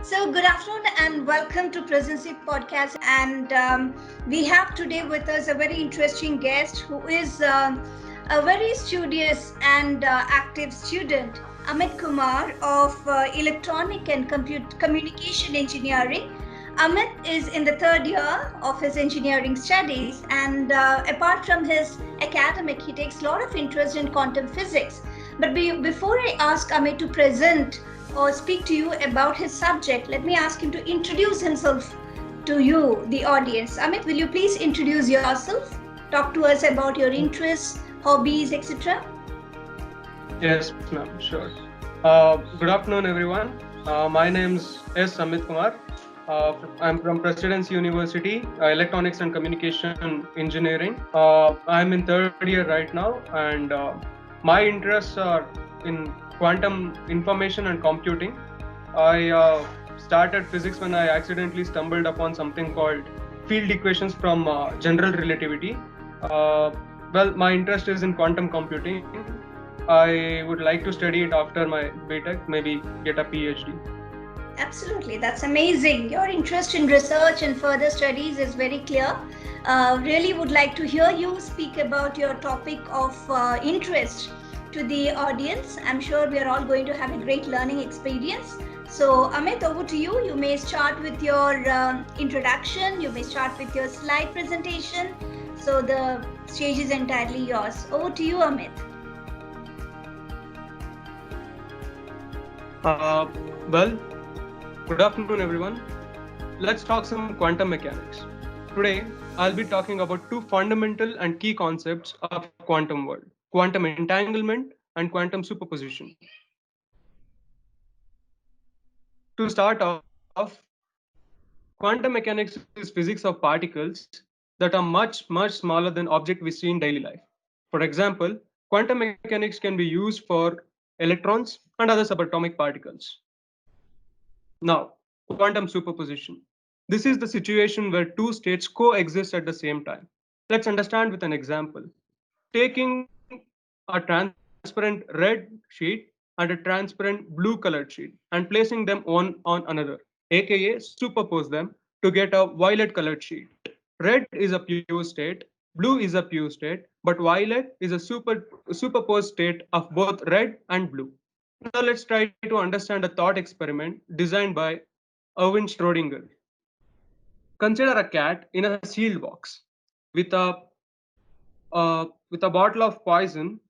So, good afternoon and welcome to Presidency Podcast. And we have today with us a very interesting guest who is a very studious and active student, Amit Kumar of Electronic and Communication Engineering. Amit is in the third year of his engineering studies, and apart from his academic, he takes a lot of interest in quantum physics. But before I ask Amit to present or speak to you about his subject, let me ask him to introduce himself to you, the audience. Amit, will you please introduce yourself? Talk to us about your interests, hobbies, etc. Yes, ma'am, sure. Good afternoon, everyone. My name is S. Amit Kumar. I'm from President's University, Electronics and Communication Engineering. I'm in third year right now, and my interests are in quantum information and computing. I started physics when I accidentally stumbled upon something called field equations from general relativity. My interest is in quantum computing. I would like to study it after my BTech, maybe get a PhD. Absolutely, that's amazing. Your interest in research and further studies is very clear. Really would like to hear you speak about your topic of interest to the audience. I'm sure we are all going to have a great learning experience. So, Amit, over to you. You may start with your introduction. You may start with your slide presentation. So, the stage is entirely yours. Over to you, Amit. Good afternoon, everyone. Let's talk some quantum mechanics. Today, I'll be talking about two fundamental and key concepts of quantum world: quantum entanglement and quantum superposition. To start off, quantum mechanics is physics of particles that are much smaller than objects we see in daily life. For example, quantum mechanics can be used for electrons and other subatomic particles. Now, quantum superposition. This is the situation where two states coexist at the same time. Let's understand with an example. Taking a transparent red sheet and a transparent blue colored sheet and placing them one on another, aka superpose them to get a violet colored sheet. Red is a pure state, blue is a pure state, but violet is a superposed state of both red and blue. Now let's try to understand a thought experiment designed by Erwin Schrödinger. Consider a cat in a sealed box with a bottle of poison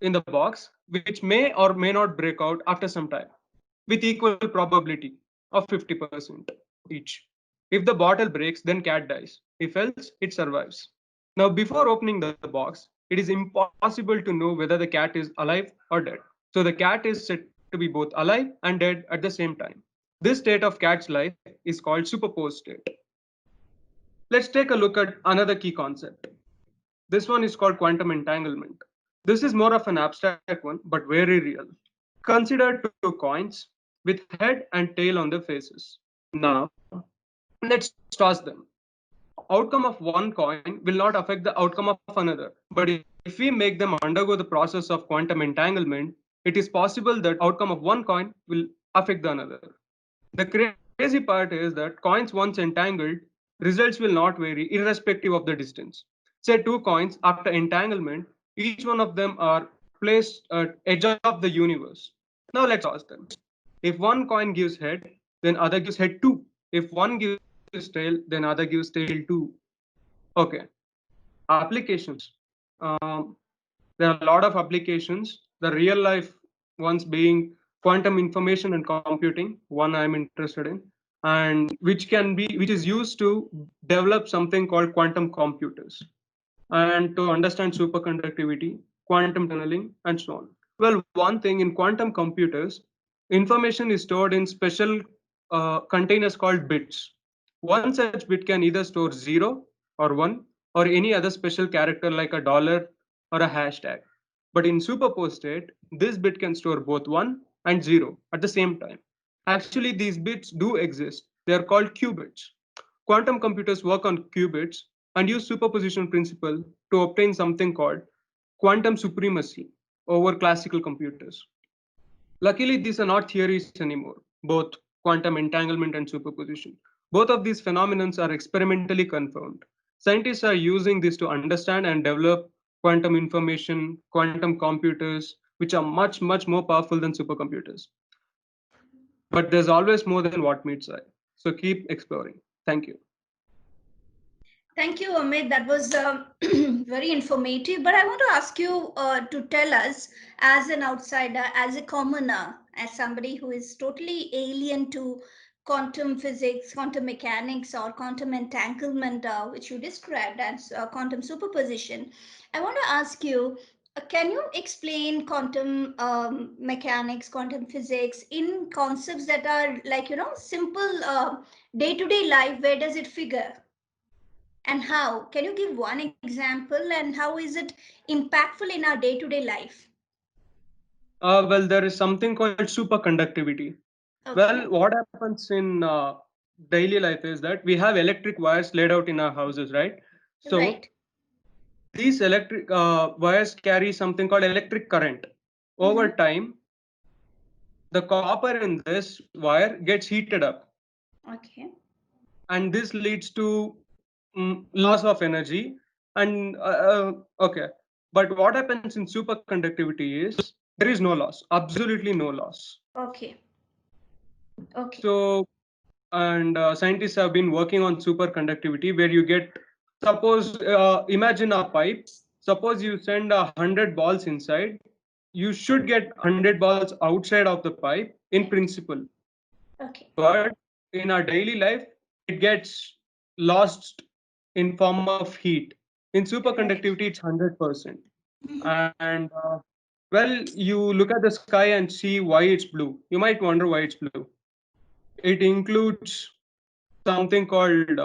in the box, which may or may not break out after some time, with equal probability of 50% each. If the bottle breaks, then cat dies. If else, it survives. Now, before opening the box, it is impossible to know whether the cat is alive or dead. So the cat is said to be both alive and dead at the same time. This state of cat's life is called superposed state. Let's take a look at another key concept. This one is called quantum entanglement. This is more of an abstract one, but very real. Consider two coins with head and tail on their faces. Now, let's toss them. Outcome of one coin will not affect the outcome of another. But if we make them undergo the process of quantum entanglement, it is possible that outcome of one coin will affect the another. The crazy part is that coins once entangled, results will not vary irrespective of the distance. Say two coins after entanglement, each one of them are placed at edge of the universe. Now let's toss them. If one coin gives head, then other gives head too. If one gives tail, then other gives tail too. Okay. Applications. Um, there are a lot of applications. The real life ones being quantum information and computing, one I'm interested in, and which is used to develop something called quantum computers and to understand superconductivity, quantum tunneling, and so on. Well, one thing in quantum computers, information is stored in special containers called bits. One such bit can either store 0 or 1 or any other special character like a dollar or a hashtag. But in superposed state, this bit can store both 1 and 0 at the same time. Actually, these bits do exist. They are called qubits. Quantum computers work on qubits and use superposition principle to obtain something called quantum supremacy over classical computers. Luckily, these are not theories anymore. Both quantum entanglement and superposition. Both of these phenomena are experimentally confirmed. Scientists are using this to understand and develop quantum information, quantum computers, which are much, much more powerful than supercomputers. But there's always more than what meets eye. So keep exploring. Thank you. Thank you, Amit. That was very informative. But I want to ask you to tell us, as an outsider, as a commoner, as somebody who is totally alien to quantum physics, quantum mechanics, or quantum entanglement, which you described as quantum superposition, I want to ask you. Can you explain quantum mechanics, quantum physics in concepts that are like, simple day-to-day life? Where does it figure? And how? Can you give one example and how is it impactful in our day-to-day life? Well, there is something called superconductivity. Okay. Well, what happens in daily life is that we have electric wires laid out in our houses, right? So Right. these electric wires carry something called electric current. Over Mm-hmm. time, the copper in this wire gets heated up, Okay. and this leads to loss of energy. And okay, but what happens in superconductivity is there is no loss, absolutely no loss. Okay. Okay. So, and scientists have been working on superconductivity where you get, suppose, imagine a pipe. Suppose you send 100 balls inside, you should get 100 balls outside of the pipe in Right. principle. Okay. But in our daily life, it gets lost in form of heat. In Right. superconductivity, it's 100%. Mm-hmm. And well, you look at the sky and see why it's blue. You might wonder why it's blue. It includes something called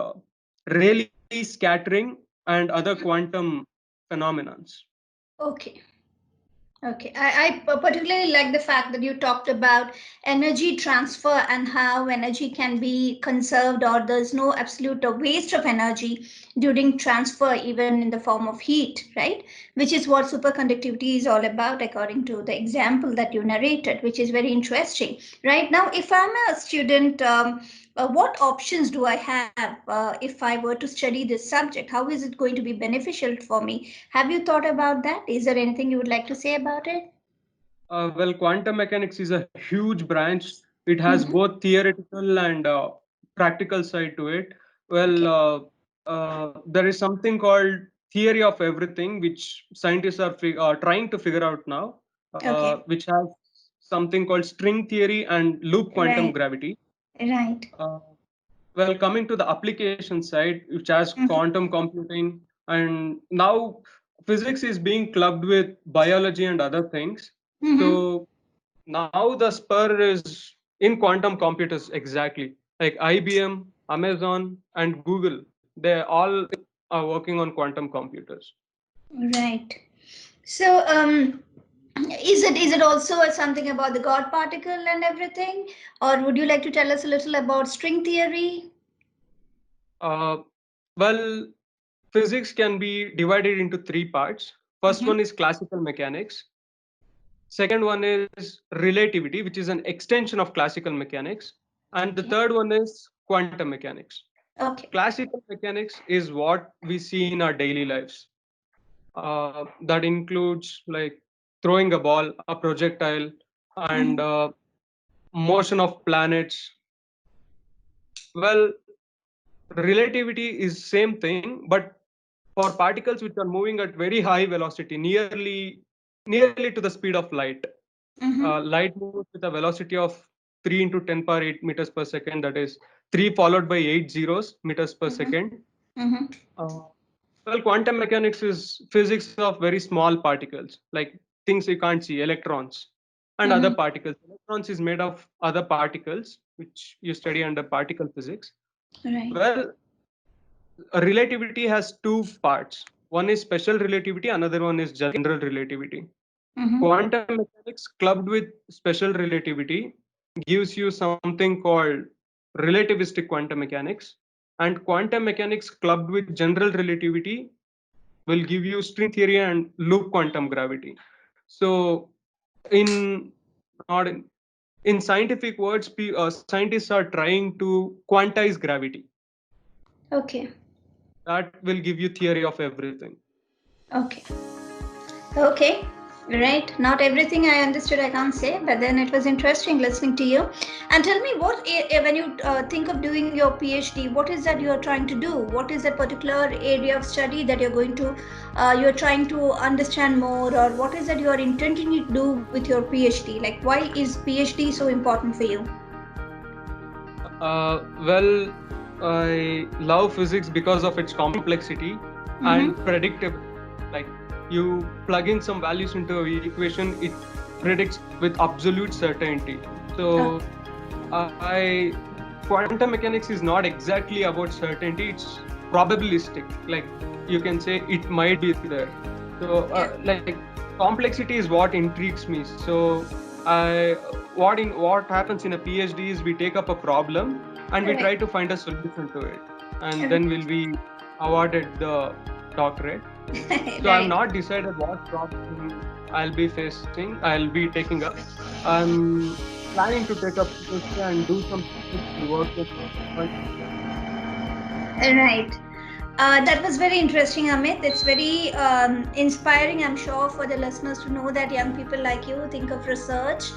Rayleigh scattering and other quantum phenomenons. Okay. Okay, I particularly like the fact that you talked about energy transfer and how energy can be conserved, or there's no absolute waste of energy during transfer, even in the form of heat, right? Which is what superconductivity is all about, according to the example that you narrated, which is very interesting. Right now, if I'm a student, what options do I have if I were to study this subject? How is it going to be beneficial for me? Have you thought about that? Is there anything you would like to say about it? Well, quantum mechanics is a huge branch. It has Mm-hmm. both theoretical and practical side to it. Well, Okay. there is something called theory of everything, which scientists are trying to figure out now, Okay. which has something called string theory and loop quantum Right. gravity. Right. Uh, well, coming to the application side, which has Mm-hmm. quantum computing, and now physics is being clubbed with biology and other things. Mm-hmm. So now the spur is in quantum computers exactly. Like IBM, Amazon, and Google, they all are working on quantum computers. Right. So, is it also something about the God particle and everything, or would you like to tell us a little about string theory? Uh, well, physics can be divided into three parts. First Mm-hmm. one is classical mechanics. Second one is relativity, which is an extension of classical mechanics. And the Okay. third one is quantum mechanics. Okay. Classical mechanics is what we see in our daily lives. That includes like throwing a ball, a projectile, and Mm-hmm. motion of planets. Well, relativity is same thing, but for particles which are moving at very high velocity, nearly to the speed of light. Mm-hmm. Light moves with a velocity of 3 into 10 power 8 meters per second, that is 3 followed by 8 zeros meters per Mm-hmm. second. Mm-hmm. Uh, well, quantum mechanics is physics of very small particles, like things you can't see, electrons and other Mm-hmm. particles. Electrons is made of other particles, which you study under particle physics. Right. Well, relativity has two parts. One is special relativity, another one is general relativity. Mm-hmm. Quantum mechanics clubbed with special relativity gives you something called relativistic quantum mechanics, and quantum mechanics clubbed with general relativity will give you string theory and loop quantum gravity. So in not in in scientific words, scientists are trying to quantize gravity. Okay. That will give you theory of everything. Okay. Okay. Right. Not everything I understood, I can't say, but then it was interesting listening to you. And tell me, when you think of doing your PhD, what is that you're trying to do? What is that particular area of study that you're trying to understand more, or what is that you're intending to do with your PhD? Like, why is PhD so important for you? Well, I love physics because of its complexity and predictability. Like, you plug in some values into an equation, it predicts with absolute certainty. So, quantum mechanics is not exactly about certainty, it's probabilistic. Like, you can say it might be there. So, like, complexity is what intrigues me. So, what happens in a PhD is we take up a problem and we try to find a solution to it, and then will be awarded the doctorate. So I'm not decided what problem I'll be facing. I'll be taking up. I'm planning to take up and do some work with. Right. That was very interesting, Amit. It's very inspiring, I'm sure, for the listeners to know that young people like you think of research,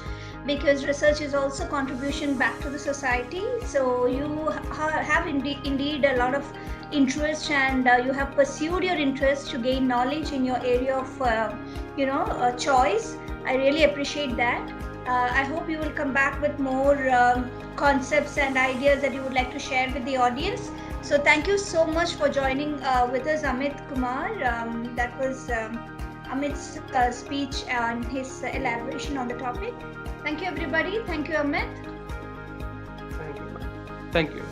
because research is also contribution back to the society. So you have indeed a lot of interest, and you have pursued your interest to gain knowledge in your area of choice. I really appreciate that. I hope you will come back with more concepts and ideas that you would like to share with the audience. So thank you so much for joining with us, Amit Kumar. That was Amit's speech and his elaboration on the topic. Thank you, everybody. Thank you, Amit. Thank you.